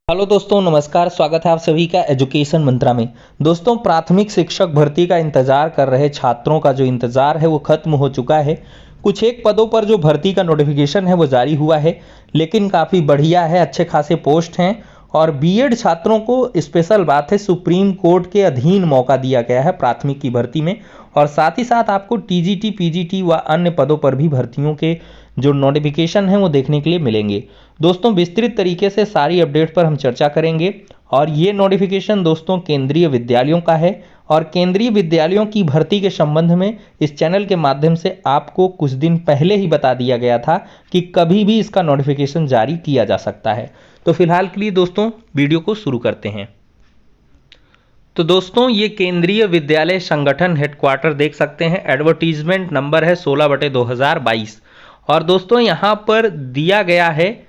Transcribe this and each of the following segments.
Hello दोस्तों, नमस्कार। स्वागत है आप सभी का एजुकेशन मंत्रा में। दोस्तों, प्राथमिक शिक्षक भर्ती का इंतजार कर रहे छात्रों का जो इंतजार है वो खत्म हो चुका है। कुछ एक पदों पर जो भर्ती का नोटिफिकेशन है वो जारी हुआ है, लेकिन काफ़ी बढ़िया है, अच्छे खासे पोस्ट हैं। और बीएड छात्रों को स्पेशल बात है, सुप्रीम कोर्ट के अधीन मौका दिया गया है प्राथमिक की भर्ती में। और साथ ही साथ आपको टीजीटी, पीजीटी व अन्य पदों पर भी भर्तियों के जो नोटिफिकेशन हैं वो देखने के लिए मिलेंगे। दोस्तों, विस्तृत तरीके से सारी अपडेट पर हम चर्चा करेंगे। और ये नोटिफिकेशन दोस्तों केंद्रीय विद्यालयों का है, और केंद्रीय विद्यालयों की भर्ती के संबंध में इस चैनल के माध्यम से आपको कुछ दिन पहले ही बता दिया गया था कि कभी भी इसका नोटिफिकेशन जारी किया जा सकता है। तो फिलहाल के लिए दोस्तों वीडियो को शुरू करते हैं। तो दोस्तों, ये केंद्रीय विद्यालय संगठन हेडक्वार्टर देख सकते हैं। एडवर्टीजमेंट नंबर है 16/2022। और दोस्तों यहाँ पर दिया गया है,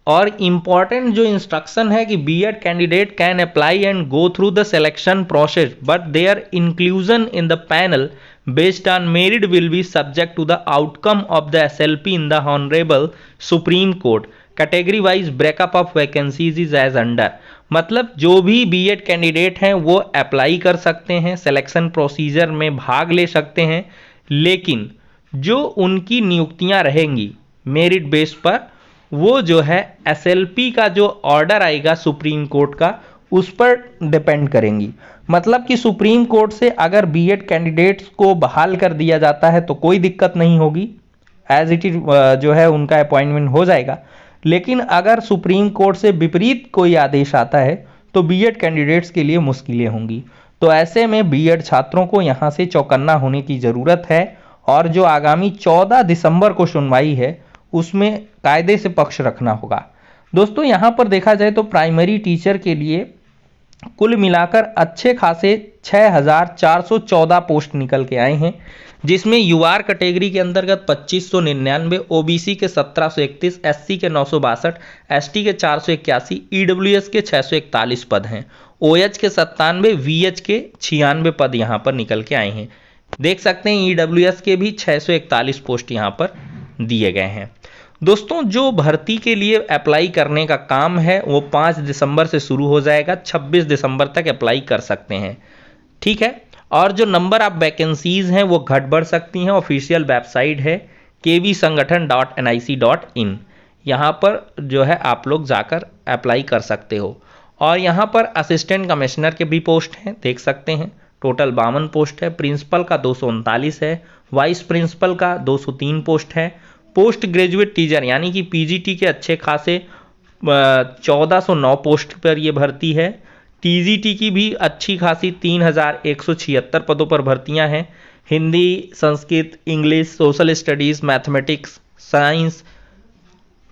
और इम्पॉर्टेंट जो इंस्ट्रक्शन है कि BEd candidate can apply and go through the selection process, but their inclusion in the panel based on merit will be subject to the outcome of the SLP in the honourable Supreme Court. Category wise breakup of vacancies is as under. मतलब जो भी BEd candidate हैं वो apply कर सकते हैं, selection procedure में भाग ले सकते हैं, लेकिन जो उनकी नियुक्तियां रहेंगी मेरिट बेस पर, वो जो है एसएलपी का जो ऑर्डर आएगा सुप्रीम कोर्ट का, उस पर डिपेंड करेंगी। मतलब कि सुप्रीम कोर्ट से अगर बीएड कैंडिडेट्स को बहाल कर दिया जाता है तो कोई दिक्कत नहीं होगी, एज इट इज जो है उनका अपॉइंटमेंट हो जाएगा। लेकिन अगर सुप्रीम कोर्ट से विपरीत कोई आदेश आता है तो बीएड कैंडिडेट्स के लिए मुश्किलें होंगी। तो ऐसे में बीएड छात्रों को यहाँ से चौकन्ना होने की ज़रूरत है, और जो आगामी 14 दिसंबर को सुनवाई है उसमें कायदे से पक्ष रखना होगा। दोस्तों, यहाँ पर देखा जाए तो प्राइमरी टीचर के लिए कुल मिलाकर अच्छे खासे 6414 पोस्ट निकल के आए हैं, जिसमें यूआर कैटेगरी के अंतर्गत 2599, ओबीसी के 1731, एससी के 962, एसटी के 481, ईडब्ल्यूएस के 641 पद हैं, ओएच के 97, वीएच के 96 पद यहाँ पर निकल के आए हैं। देख सकते हैं ईडब्ल्यूएस के भी 641 पोस्ट यहाँ पर दिए गए हैं। दोस्तों, जो भर्ती के लिए अप्लाई करने का काम है वो 5 दिसंबर से शुरू हो जाएगा, 26 दिसंबर तक अप्लाई कर सकते हैं, ठीक है। और जो नंबर ऑफ वैकेंसीज हैं वो घट बढ़ सकती हैं। ऑफिशियल वेबसाइट है kvsangathan.nic.in, यहाँ पर जो है आप लोग जाकर अप्लाई कर सकते हो। और यहाँ पर असिस्टेंट कमिश्नर के भी पोस्ट हैं, देख सकते हैं। टोटल 52 पोस्ट है। प्रिंसिपल का 239 है, वाइस प्रिंसिपल का 203 पोस्ट है। पोस्ट ग्रेजुएट टीचर यानी कि पीजीटी के अच्छे खासे 1409 पोस्ट पर ये भर्ती है। टीजीटी की भी अच्छी खासी 3176 पदों पर भर्तियां हैं। Hindi, Sanskrit, English, social studies, mathematics, science,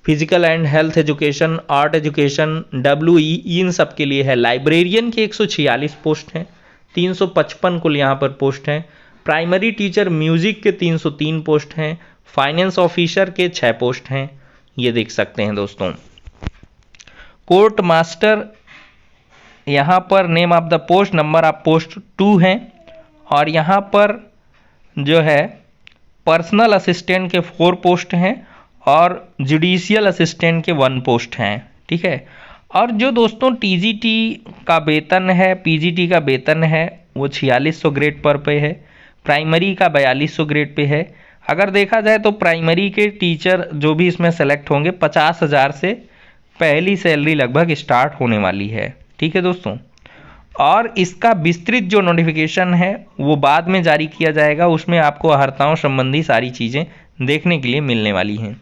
physical and health education, art education, WE, इन सब के लिए है। लाइब्रेरियन के 146 पोस्ट हैं, 355 कुल यहाँ पर पोस्ट हैं। प्राइमरी टीचर म्यूजिक के 303 पोस्ट हैं। फाइनेंस ऑफिसर के 6 पोस्ट हैं, ये देख सकते हैं दोस्तों। कोर्ट मास्टर, यहाँ पर name of the post, number of post 2 हैं। और यहाँ पर जो है पर्सनल असिस्टेंट के 4 पोस्ट हैं, और जुडिशियल असिस्टेंट के 1 पोस्ट हैं, ठीक है। और जो दोस्तों टीजीटी का वेतन है, पीजीटी का वेतन है, वो 4600 ग्रेड पर पे है। प्राइमरी का 4200 ग्रेड पे है। अगर देखा जाए तो प्राइमरी के टीचर जो भी इसमें सेलेक्ट होंगे 50,000 से पहली सैलरी लगभग स्टार्ट होने वाली है, ठीक है दोस्तों। और इसका विस्तृत जो नोटिफिकेशन है वो बाद में जारी किया जाएगा, उसमें आपको अर्हताओं संबंधी सारी चीज़ें देखने के लिए मिलने वाली हैं।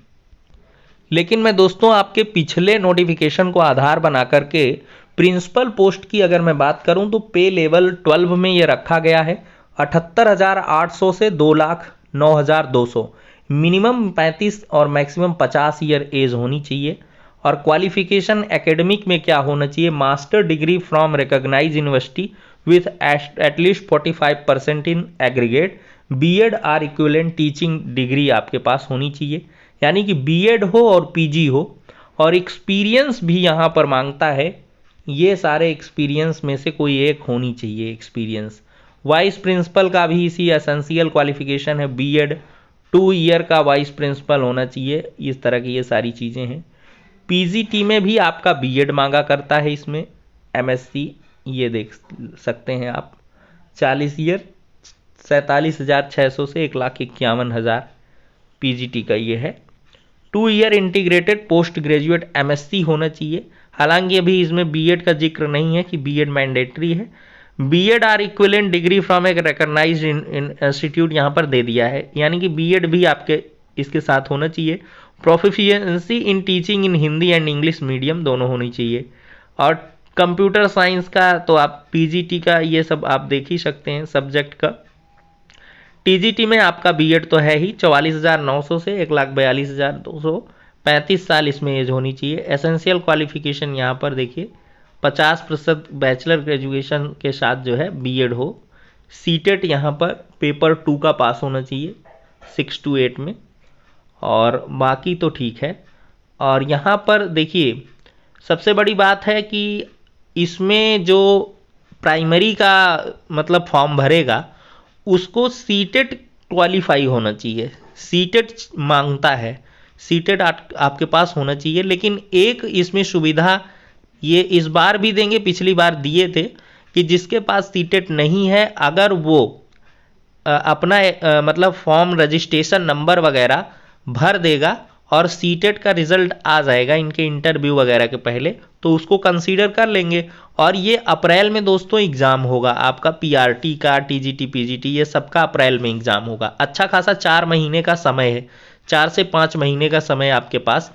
लेकिन मैं दोस्तों आपके पिछले नोटिफिकेशन को आधार बना करके प्रिंसिपल पोस्ट की अगर मैं बात करूं तो पे लेवल 12 में ये रखा गया है 78,800 से 2,09,200। मिनिमम 35 और मैक्सिमम 50 ईयर एज होनी चाहिए। और क्वालिफिकेशन एकेडमिक में क्या होना चाहिए, master degree from recognise university with at least 45% in aggregate, BEd or equivalent teaching degree आपके पास होनी चाहिए, यानी कि बीएड हो और पीजी हो। और एक्सपीरियंस भी यहाँ पर मांगता है, ये सारे एक्सपीरियंस में से कोई एक होनी चाहिए एक्सपीरियंस। वाइस प्रिंसिपल का भी इसी एसेंशियल क्वालिफिकेशन है, बीएड 2 ईयर का वाइस प्रिंसिपल होना चाहिए। इस तरह की ये सारी चीज़ें हैं। पीजीटी में भी आपका बीएड मांगा करता है, इसमें एमएससी ये देख सकते हैं आप, 40 ईयर 47,600 से 1,51,000 पीजीटी का ये है। 2 year integrated post graduate MSc होना चाहिए। हालांकि अभी इसमें बीएड का जिक्र नहीं है कि बीएड मैंडेटरी है। BEd or equivalent degree from एक रिकॉग्नाइज्ड इंस्टीट्यूट यहाँ पर दे दिया है, यानी कि बीएड भी आपके इसके साथ होना चाहिए। Proficiency in teaching in Hindi and English medium दोनों होनी चाहिए। और कंप्यूटर साइंस का तो आप पीजीटी का ये सब आप देख ही सकते हैं सब्जेक्ट का। टीजीटी में आपका बीएड तो है ही, 44,900 से 1,42,200, 35 साल इसमें एज होनी चाहिए। एसेंशियल क्वालिफिकेशन यहाँ पर देखिए 50% बैचलर ग्रेजुएशन के साथ जो है बीएड हो। सीटेट यहाँ पर पेपर 2 का पास होना चाहिए 6 to 8 में, और बाकी तो ठीक है। और यहाँ पर देखिए सबसे बड़ी बात है कि इसमें जो प्राइमरी का मतलब फॉर्म भरेगा उसको सीटेट क्वालिफाई होना चाहिए। सीटेट मांगता है, सीटेट आपके पास होना चाहिए। लेकिन एक इसमें सुविधा ये इस बार भी देंगे, पिछली बार दिए थे कि जिसके पास सीटेट नहीं है अगर वो अपना मतलब फॉर्म रजिस्ट्रेशन नंबर वगैरह भर देगा और सीटेट का रिजल्ट आ जाएगा इनके इंटरव्यू वगैरह के पहले, तो उसको कंसीडर कर लेंगे। और ये अप्रैल में दोस्तों एग्ज़ाम होगा आपका, पीआरटी का, टीजीटी, पीजीटी, ये सबका अप्रैल में एग्ज़ाम होगा। अच्छा खासा 4 महीने का समय है, 4 से 5 महीने का समय आपके पास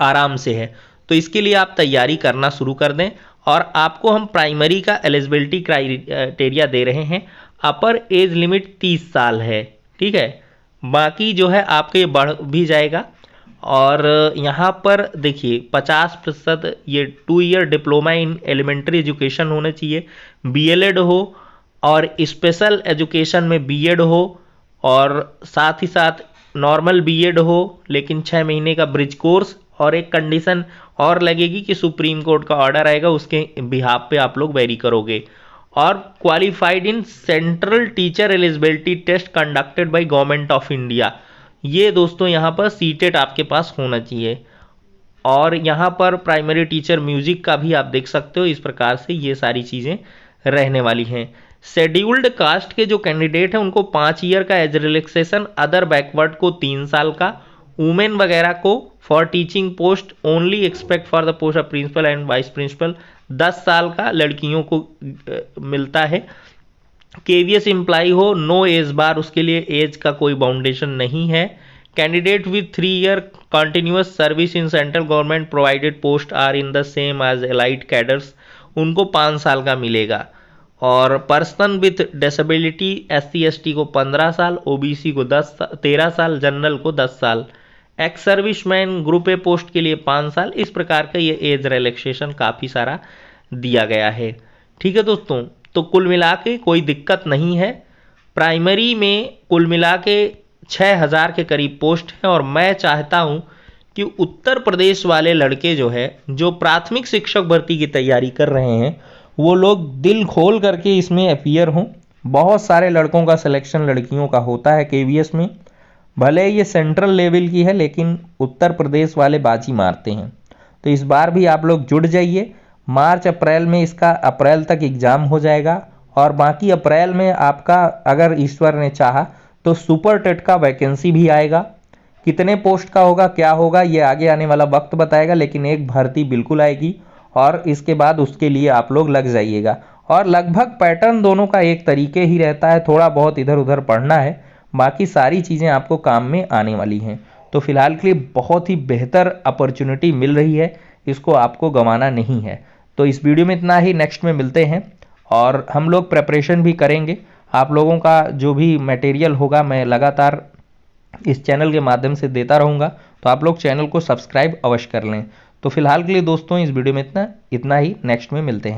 आराम से है। तो इसके लिए आप तैयारी करना शुरू कर दें। और आपको हम प्राइमरी का एलिजिबिलिटी क्राइटेरिया दे रहे हैं, अपर एज लिमिट 30 साल है, ठीक है। बाकी जो है आपके ये बढ़ भी जाएगा। और यहाँ पर देखिए 50% ये 2 year diploma in elementary education होना चाहिए, बीएलएड हो और स्पेशल एजुकेशन में बीएड हो, और साथ ही साथ नॉर्मल बीएड हो लेकिन 6 महीने का ब्रिज कोर्स। और एक कंडीशन और लगेगी कि सुप्रीम कोर्ट का ऑर्डर आएगा, उसके बिहाफ पे आप लोग वेरी करोगे। और qualified in central teacher eligibility test conducted by government of India, ये दोस्तों यहाँ पर सीटेट आपके पास होना चाहिए। और यहाँ पर प्राइमरी टीचर म्यूजिक का भी आप देख सकते हो। इस प्रकार से ये सारी चीज़ें रहने वाली हैं। शेड्यूल्ड कास्ट के जो कैंडिडेट हैं उनको 5 ईयर का एज रिलैक्सेशन, अदर बैकवर्ड को 3 साल का, वुमेन वगैरह को for teaching post only except for the post of principal and vice principal 10 साल का लड़कियों को मिलता है। केवीएस एम्प्लाई हो, नो एज बार, उसके लिए एज का कोई बाउंडेशन नहीं है। Candidate with 3 year continuous service in central government provided post or in the same as allied cadres, उनको 5 साल का मिलेगा। और person with disability SC ST को 15 साल, OBC को 13 साल, जनरल को 10 साल, ex serviceman group A post के लिए 5 साल। इस प्रकार का ये एज रिलैक्सेशन काफ़ी सारा दिया गया है, ठीक है दोस्तों। तो कुल मिला के कोई दिक्कत नहीं है। प्राइमरी में कुल मिला के 6,000 के करीब पोस्ट है। और मैं चाहता हूँ कि उत्तर प्रदेश वाले लड़के जो है, जो प्राथमिक शिक्षक भर्ती की तैयारी कर रहे हैं, वो लोग दिल खोल करके इसमें अपीयर हों। बहुत सारे लड़कों का सिलेक्शन लड़कियों का होता है केवीएस में, भले ये सेंट्रल लेवल की है लेकिन उत्तर प्रदेश वाले बाजी मारते हैं। तो इस बार भी आप लोग जुड़ जाइए। मार्च अप्रैल में इसका अप्रैल तक एग्ज़ाम हो जाएगा। और बाकी अप्रैल में आपका अगर ईश्वर ने चाहा तो सुपर टेट का वैकेंसी भी आएगा। कितने पोस्ट का होगा, क्या होगा, ये आगे आने वाला वक्त बताएगा, लेकिन एक भर्ती बिल्कुल आएगी। और इसके बाद उसके लिए आप लोग लग जाइएगा। और लगभग पैटर्न दोनों का एक तरीके ही रहता है, थोड़ा बहुत इधर उधर पढ़ना है, बाकी सारी चीज़ें आपको काम में आने वाली हैं। तो फिलहाल के लिए बहुत ही बेहतर अपॉर्चुनिटी मिल रही है, इसको आपको गंवाना नहीं है। तो इस वीडियो में इतना ही, नेक्स्ट में मिलते हैं। और हम लोग प्रेपरेशन भी करेंगे। आप लोगों का जो भी मटेरियल होगा मैं लगातार इस चैनल के माध्यम से देता रहूँगा, तो आप लोग चैनल को सब्सक्राइब अवश्य कर लें। तो फिलहाल के लिए दोस्तों इस वीडियो में इतना ही, नेक्स्ट में मिलते हैं।